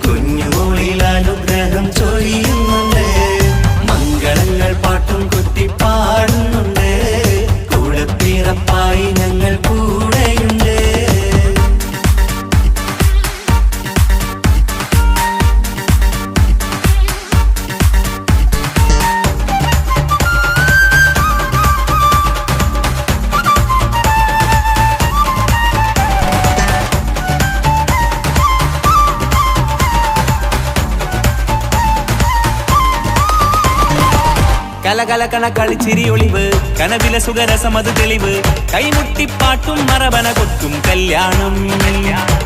കുഞ്ഞുമോളിൽ അനുഗ്രഹം ചൊരിയുന്നുണ്ട്. മംഗളങ്ങൾ പാട്ടും കൊട്ടി പാടുന്നുണ്ട്. കൂടെ പിറപ്പായി ഞങ്ങൾ കൂടെയുണ്ട്. കലകലകണ കളിച്ചിരി ഒളിവ് കനവില സുഖരസമത് തെളിവ് കൈമുട്ടിപ്പാട്ടും മറവന കൊത്തും കല്യാണം.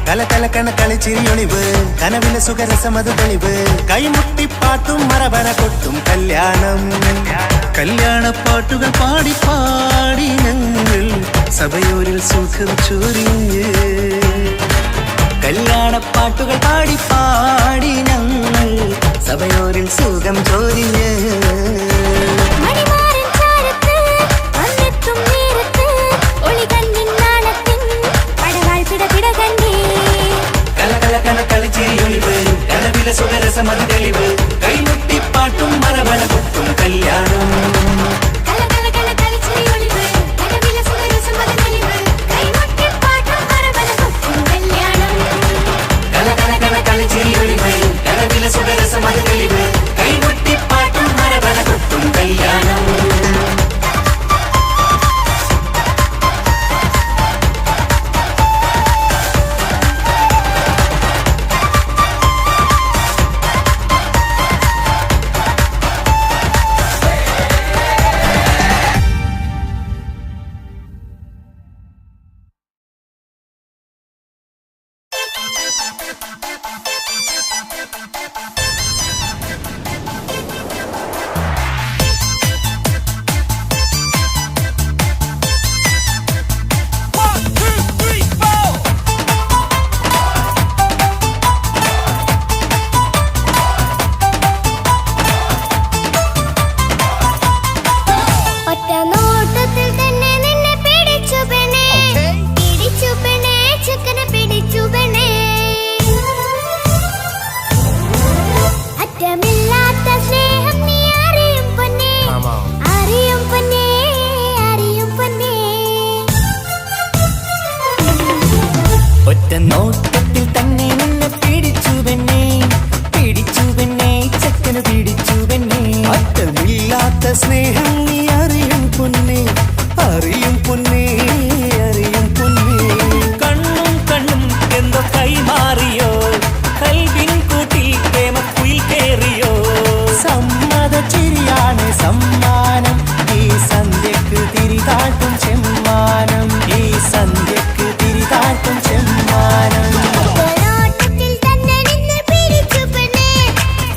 കലകലക്കണ കളിച്ചിരിയൊളിവ് കനവിലെ സുഖരസമത് തെളിവ് കൈമുട്ടിപ്പാട്ടും മറവന കൊട്ടും കല്യാണം. കല്യാണപ്പാട്ടുകൾ പാടി പാടി ഞങ്ങൾ സഭയോരിൽ സുഖം ചൊരിഞ്ഞ്. കല്യാണപ്പാട്ടുകൾ പാടി പാടി ഞങ്ങൾ സഭയോരിൽ സുഖം ചൊരിഞ്ഞ്. മണിമാരൻ ചാരത്ത് വന്നെത്തും നേരത്ത് ഒളികണ്ണിൻ നാളത്തിൻ പടവാൾ പിടപിട കണ്ടേ. കലകലകണ കളിച്ചിരിയൊളിവ് കനവില സുഖരസമത് തെളിവ് കൈമുട്ടിപ്പാട്ടും മറവന കൊട്ടും കല്യാണം. കലകലകല കളിച്ചിരിയൊളിവ് കനവില സുഖരസമത് തെളിവ് കൈമുട്ടിപ്പാട്ടും മറവന കൊട്ടും കല്യാണം. കലകലകണ കളിച്ചിരിയൊളിവ് കനവില സുഖരസമത് തെളിവ് കൈമുട്ടിപ്പാട്ടും മറവന കൊട്ടും കല്യാണം. ഒറ്റ നോട്ടത്തിൽ തന്നെ നിന്നെ പിടിച്ചു പെണ്ണേ പിടിച്ചു പെണ്ണേ ചെക്കനെ പിടിച്ചു പെണ്ണേ. അറ്റമില്ലാത്ത സ്നേഹം നീ അറിയും പൊന്നേ അറിയും പൊന്നേ അറിയും പൊന്നേ. ഒറ്റ നോട്ടത്തിൽ തന്നെ നിന്നെ പിടിച്ചു പെണ്ണേ പിടിച്ചു പെണ്ണേ ചക്കന് പിടിച്ചു പെണ്ണേ. അറ്റമില്ലാത്ത സ്നേഹം നീ അറിയും പൊന്നേ അറിയും പൊന്നേ അറിയും പൊന്നേ. കണ്ണും കണ്ണും എന്തോ കൈമാറിയോ കൽവിൻ കൂട്ടിൽ പ്രേമക്കുയിൽ കേറിയോ. സമ്മത ചിരിയാണ് സമ്മാനം ഈ സന്ധ്യക്ക് തിരിതാട്ടും ചെമ്മാനം ഈ സന്ധ്യക്ക് തിരിതാട്ടും ചെമ്മാനം. ഒറ്റ നോട്ടത്തിൽ തന്നെ നിന്നെ പിടിച്ചു പെണ്ണേ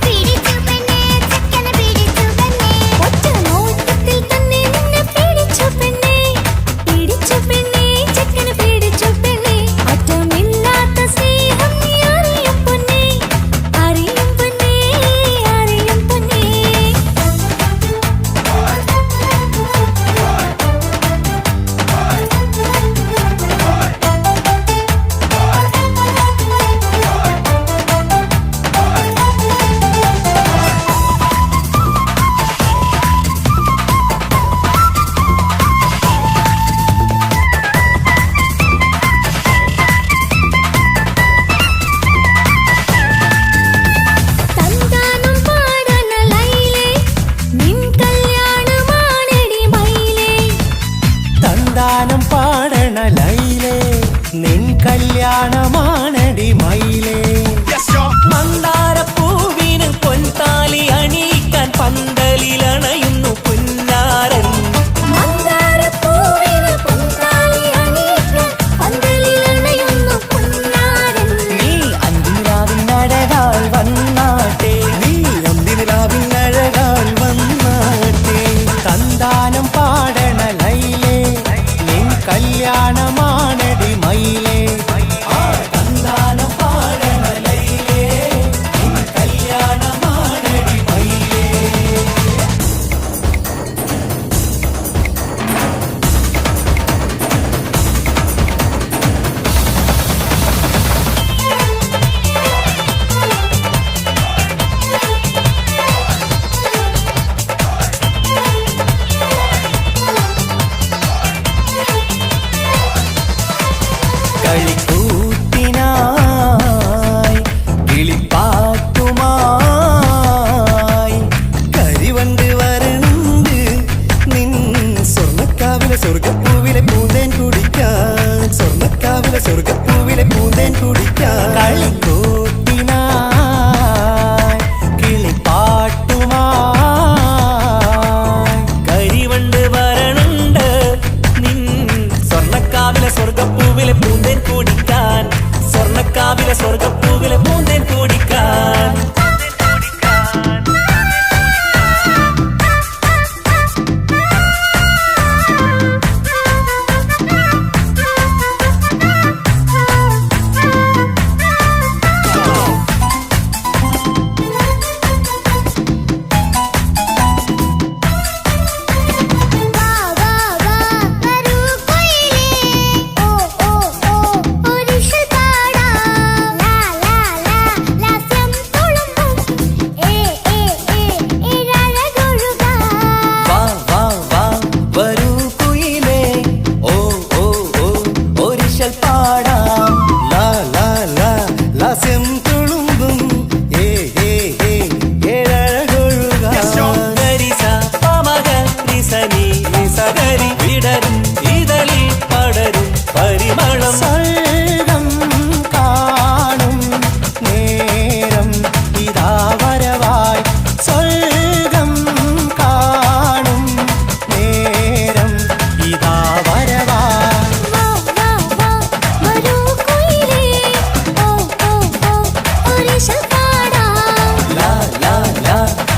പിടിച്ചു പെണ്ണേ ചെക്കനെ പിടിച്ചു പെണ്ണേ. ഒറ്റ നോട്ടത്തിൽ തന്നെ നിന്നെ പിടിച്ചു പെണ്ണേ പിടിച്ചു പെണ്ണേ ചെക്കനെ പിടിച്ചു പെണ്ണേ. അറ്റമില്ലാത്ത സ്നേഹം നീ അറിയും പൊന്നേ അറിയും പൊന്നേ അറിയും പൊന്നേ. തന്താനം പാടന ലൈലേ നിൻ കല്യാണമാണെടി മൈലേ. തന്താനം പാടണ ലൈലേ നിൻ കല്യാണമാണടി മയിലേ. മന്ദാരപ്പൂവിന് പൊൻതാലി അണിയിക്കാൻ പന്തൽ പന്തലിലണയുന്നു പുന്നാരൻ. മന്ദാരപ്പൂവിന് പൊൻതാലി അണിയിക്കാൻ പന്തലിലണയുന്നു പൊന്നാരൻ. നീ അന്തിനിലാവിനഴകാൽ വന്നാട്ടെ, നീ അന്തിനിലാവിനഴകാൽ വന്നാട്ടെ. തന്താനം പാടണ ലൈലേ, നിൻ കല്യാണമാണടി മയിലേ. ആ തന്താനം പാടണ ലൈലേ, നിൻ കല്യാണമാണടി മയിലേ. കളിക്കൂത്തിനായി കിളിപ്പാട്ടുമായി കരിവണ്ട് വരണ്ട് നിൻ സ്വർണ്ണക്കാവിലെ സ്വർഗപ്പൂവിലെ പൂന്തേൻ കുടിക്കാൻ. സ്വർണ്ണക്കാവിലെ സ്വർഗപ്പൂവിലെ പൂന്തേൻ കുടിക്കാൻ. കളിക്കൂത്തിനായി കിളിപ്പാട്ടുമായി കരിവണ്ട് വരണുണ്ട് നിൻ സ്വർണ്ണക്കാവിലെ സ്വർഗപ്പൂവിലെ പൂന്തേൻ കുടിക്കാൻ. സ്വർണ്ണക്കാവിലെ സ്വർഗപ്പൂവിലെ പൂന്തേൻ കുടിക്കാൻ. വാ വാ വാ വരൂ കുയിലേ, ഓ ഓ ഓ ഒരിഷൽ പാടാം. ലാ ലാ ലാ ലാസ്യം തുളുമ്പും, ഏ ഏ ഏ ഇഴഴകൊഴുകാം. വാ വാ വാ വരൂ കുയിലേ, ഓ ഓ ഓ ഒരിശൽ പാടാം. ലാ ലാ ലാ ലാസ്യം തുളുമ്പും, ഏ ഏ ഏ ഏഴഴകൊഴുകാൻ. ഗരിസ പമഗ റിസനി റിസഗരി വിടരും ഇതളിൽ പടരും പരിമളം. സ്വർഗം കാണും നേരം ഇതാ വരവായി. സ്വർഗം കാണും നേരം ഇതാ വരവായി. വാ വാ വാ വരൂ കുയിലേ, ഓ ഓ ഓ ഒരിഷൽ പാടാം. ലാ ലാ ലാ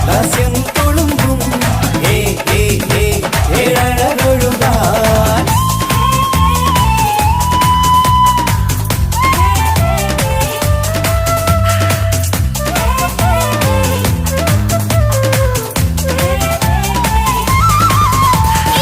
ലാസ്യം തുളുമ്പും, ഏ ഏ ഏ ഏഴഴകൊഴുകാൻ.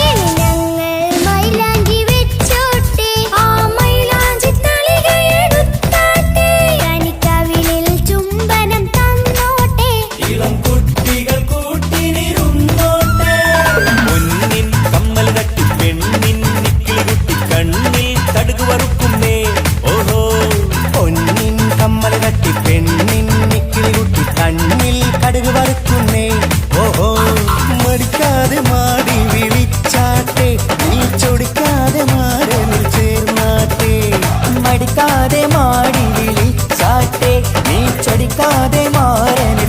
ഇനി ഞങ്ങൾ മൈലാഞ്ചി വെച്ചോട്ടെ, ആ മൈലാഞ്ചി തളികയെടുത്താട്ടെ. കനിക്കവിളിൽ ചുംബനം തന്നോട്ടെ. ഇളം കുട്ടികൾ കൂട്ടിനിരുന്നോട്ടെ. പൊന്നിൻ കമ്മൽ തട്ടി പെണ്ണിൻ നിക്കിളി കുട്ടി കണ്ണിൽ കടുക് വറുക്കുന്നേ. ഓഹോ പൊന്നിൻ കമ്മൽ തട്ടി പെണ്ണിൻ നിക്കിളി കുട്ടി കണ്ണിൽ കടുക് വറുക്കുന്നേ. ഓഹോ മടിക്കാതെ മാടി വിളിച്ചാട്ടെ, നീ ചൊടിക്കാതെ മാറനിൽ ചേർന്നാട്ടെ. മടിക്കാതെ മാടി വിളിച്ചാട്ടെ, നീ ചടിക്കാതെ മാറനിൽ